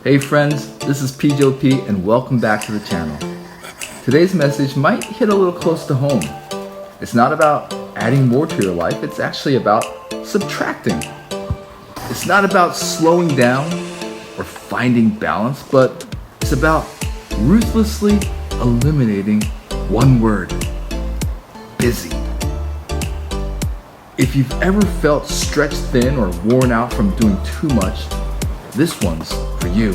Hey friends, this is PJP and welcome back to the channel. Today's message might hit a little close to home. It's not about adding more to your life, it's actually about subtracting. It's not about slowing down or finding balance, but it's about ruthlessly eliminating one word: busy. If you've ever felt stretched thin or worn out from doing too much, this one's for you.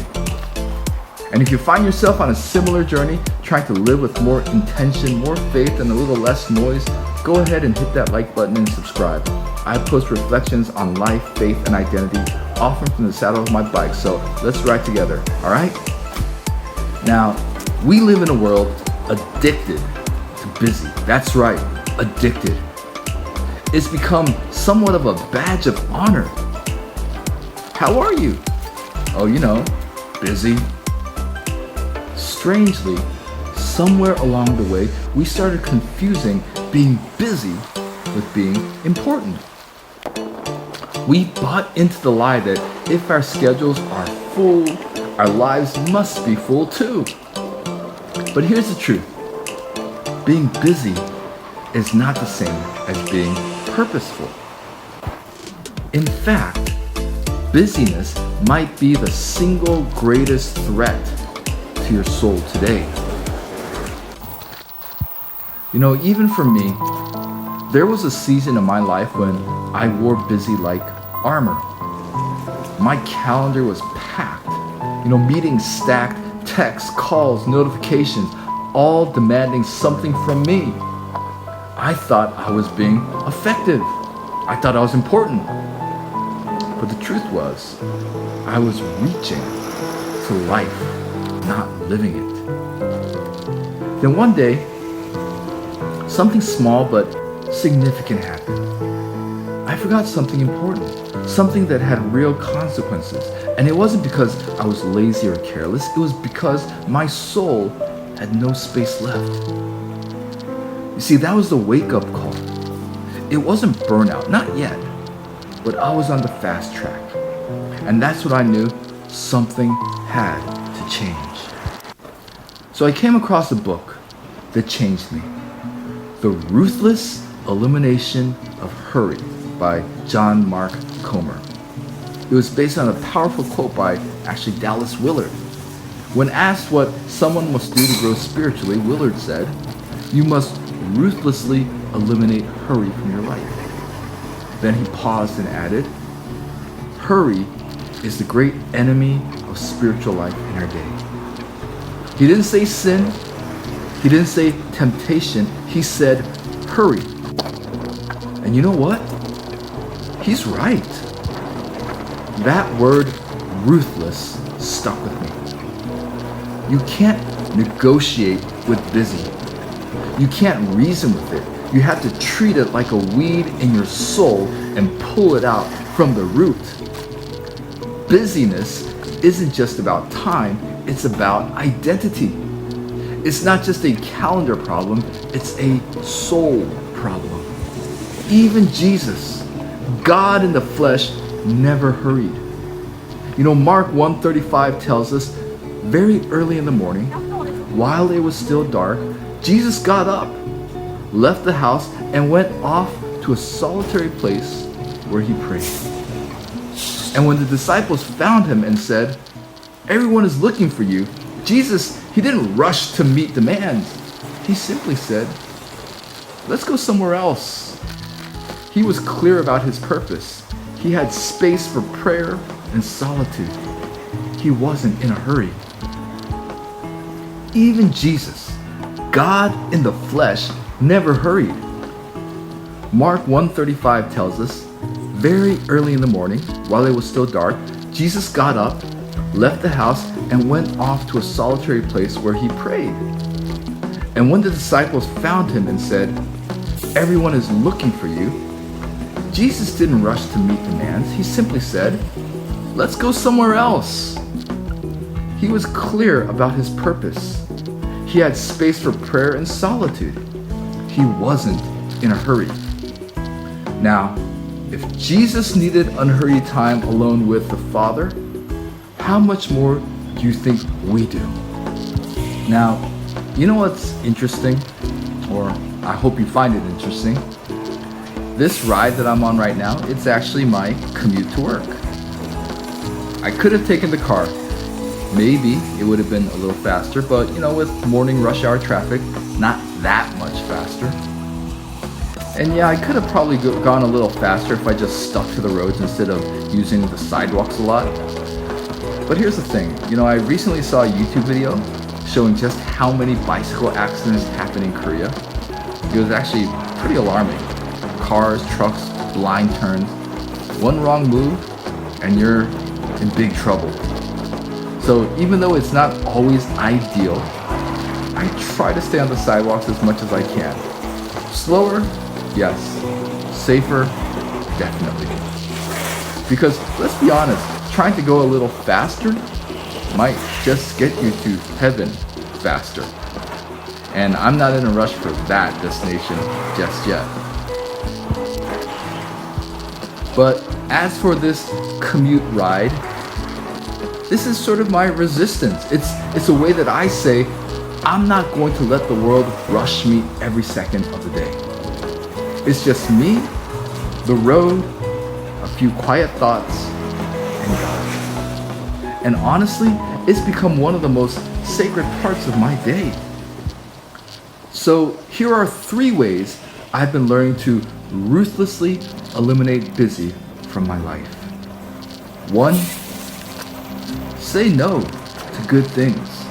And if you find yourself on a similar journey, trying to live with more intention, more faith, and a little less noise, go ahead and hit that like button and subscribe. I post reflections on life, faith, and identity, often from the saddle of my bike, so let's ride together, all right? Now, we live in a world addicted to busy. That's right, addicted. It's become somewhat of a badge of honor. How are you? Oh, busy. Strangely, somewhere along the way, we started confusing being busy with being important. We bought into the lie that if our schedules are full, our lives must be full too. But here's the truth. Being busy is not the same as being purposeful. In fact, busyness might be the single greatest threat to your soul today. Even for me, there was a season in my life when I wore busy like armor. My calendar was packed, meetings stacked, texts, calls, notifications, all demanding something from me. I thought I was being effective. I thought I was important. But the truth was, I was reaching to life, not living it. Then one day, something small but significant happened. I forgot something important, something that had real consequences. And it wasn't because I was lazy or careless, it was because my soul had no space left. You see, that was the wake-up call. It wasn't burnout, not yet, but I was on the fast track. And that's what I knew, something had to change. So I came across a book that changed me. The Ruthless Elimination of Hurry by John Mark Comer. It was based on a powerful quote by Dallas Willard. When asked what someone must do to grow spiritually, Willard said, "You must ruthlessly eliminate hurry from your life." Then he paused and added, "Hurry is the great enemy of spiritual life in our day." He didn't say sin. He didn't say temptation. He said hurry. And you know what? He's right. That word, ruthless, stuck with me. You can't negotiate with busy. You can't reason with it. You have to treat it like a weed in your soul and pull it out from the root. Busyness isn't just about time, it's about identity. It's not just a calendar problem, it's a soul problem. Even Jesus, God in the flesh, never hurried. Mark 1:35 tells us, very early in the morning, while it was still dark, Jesus got up, left the house, and went off to a solitary place where he prayed. And when the disciples found him and said, "Everyone is looking for you," Jesus, he didn't rush to meet demands. He simply said, "Let's go somewhere else." He was clear about his purpose. He had space for prayer and solitude. He wasn't in a hurry. Even Jesus, God in the flesh, never hurried. Mark 1:35 tells us, very early in the morning, while it was still dark, Jesus got up, left the house, and went off to a solitary place where he prayed. And when the disciples found him and said, "Everyone is looking for you," Jesus didn't rush to meet demands. He simply said, "Let's go somewhere else." He was clear about his purpose. He had space for prayer and solitude. He wasn't in a hurry. Now, if Jesus needed unhurried time alone with the Father, how much more you think we do. Now, you know what's interesting? Or I hope you find it interesting. This ride that I'm on right now, it's actually my commute to work. I could have taken the car. Maybe it would have been a little faster, but with morning rush hour traffic, not that much faster. And yeah, I could have probably gone a little faster if I just stuck to the roads instead of using the sidewalks a lot. But here's the thing, I recently saw a YouTube video showing just how many bicycle accidents happen in Korea. It was actually pretty alarming. Cars, trucks, blind turns. One wrong move and you're in big trouble. So even though it's not always ideal, I try to stay on the sidewalks as much as I can. Slower? Yes. Safer? Definitely. Because let's be honest, trying to go a little faster might just get you to heaven faster. And I'm not in a rush for that destination just yet. But as for this commute ride, this is sort of my resistance. It's a way that I say, I'm not going to let the world rush me every second of the day. It's just me, the road, a few quiet thoughts, and God. And honestly, it's become one of the most sacred parts of my day. So here are 3 ways I've been learning to ruthlessly eliminate busy from my life. 1, say no to good things.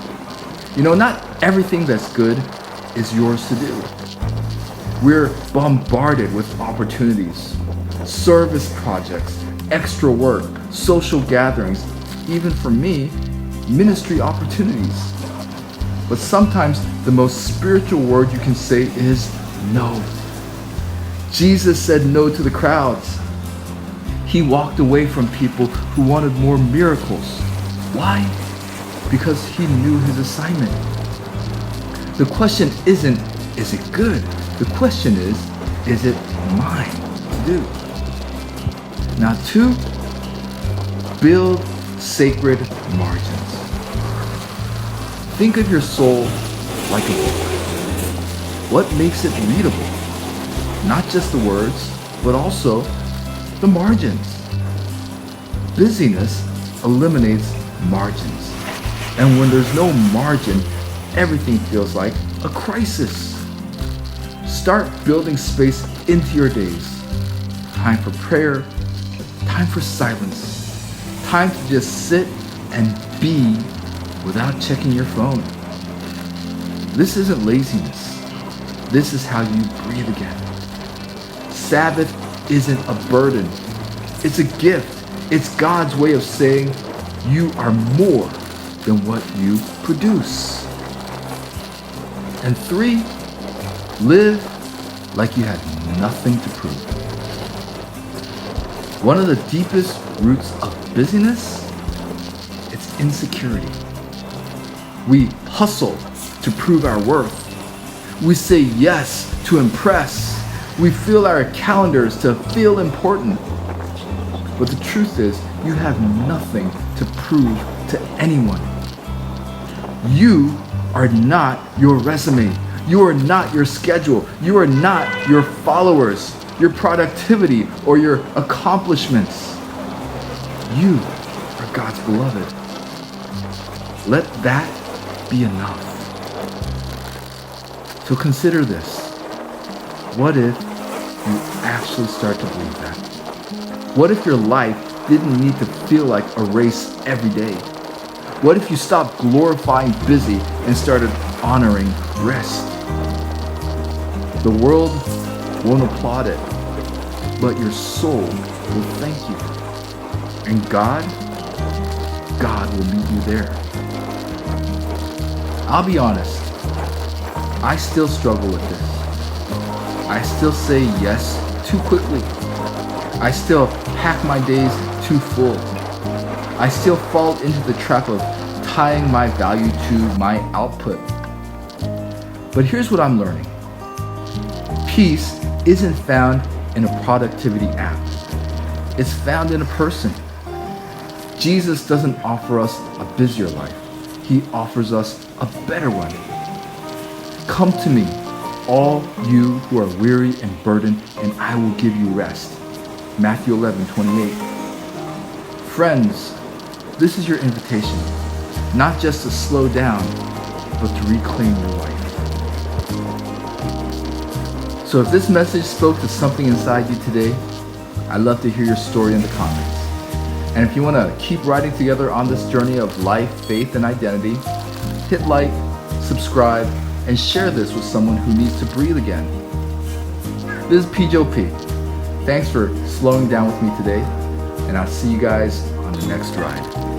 Not everything that's good is yours to do. We're bombarded with opportunities, service projects, extra work, social gatherings, even for me, ministry opportunities. But sometimes the most spiritual word you can say is no. Jesus said no to the crowds. He walked away from people who wanted more miracles. Why? Because he knew his assignment. The question isn't, is it good? The question is it mine to do? Now 2, build sacred margins. Think of your soul like a book. What makes it readable? Not just the words, but also the margins. Busyness eliminates margins. And when there's no margin, everything feels like a crisis. Start building space into your days. Time for prayer, time for silence, time to just sit and be without checking your phone. This isn't laziness. This is how you breathe again. Sabbath isn't a burden. It's a gift. It's God's way of saying you are more than what you produce. And 3, live like you had nothing to prove. One of the deepest roots of busyness, it's insecurity. We hustle to prove our worth. We say yes to impress. We fill our calendars to feel important. But the truth is, you have nothing to prove to anyone. You are not your resume. You are not your schedule. You are not your followers, your productivity, or your accomplishments. You are God's beloved. Let that be enough. So consider this. What if you actually start to believe that? What if your life didn't need to feel like a race every day? What if you stopped glorifying busy and started honoring rest? The world won't applaud it, but your soul will thank you. And God will meet you there. I'll be honest, I still struggle with this. I still say yes too quickly. I still pack my days too full. I still fall into the trap of tying my value to my output. But here's what I'm learning. Peace isn't found in a productivity app. It's found in a person. Jesus doesn't offer us a busier life. He offers us a better one. Come to me, all you who are weary and burdened, and I will give you rest. Matthew 11:28. Friends, this is your invitation, not just to slow down, but to reclaim your life. So if this message spoke to something inside you today, I'd love to hear your story in the comments. And if you want to keep riding together on this journey of life, faith, and identity, hit like, subscribe, and share this with someone who needs to breathe again. This is PJOP. Thanks for slowing down with me today, and I'll see you guys on the next ride.